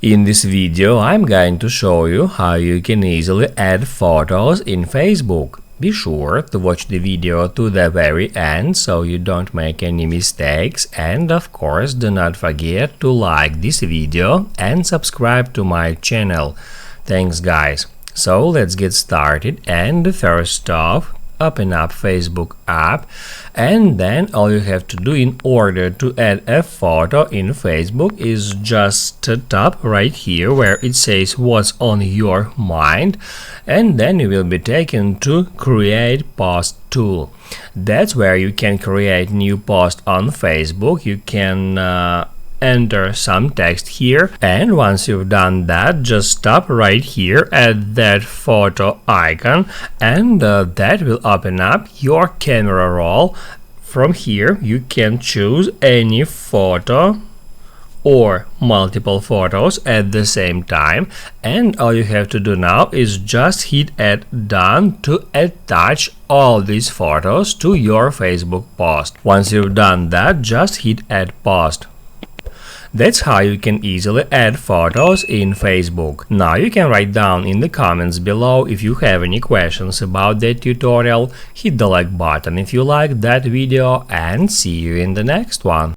In this video, I'm going to show you how you can easily add photos in Facebook. Be sure to watch the video to the very end so you don't make any mistakes, and of course do not forget to like this video and subscribe to my channel. Thanks guys. So let's get started, and first off, open up Facebook app, and then all you have to do in order to add a photo in Facebook is just tap right here where it says what's on your mind, and then you will be taken to create post tool. That's where you can create new post on Facebook. You can enter some text here, and once you've done that, just stop right here at that photo icon, and that will open up your camera roll. From here you can choose any photo or multiple photos at the same time, and all you have to do now is just hit add done to attach all these photos to your Facebook post. Once you've done that, just hit add post. That's how you can easily add photos in Facebook. Now you can write down in the comments below if you have any questions about that tutorial. Hit the like button if you liked that video, and see you in the next one.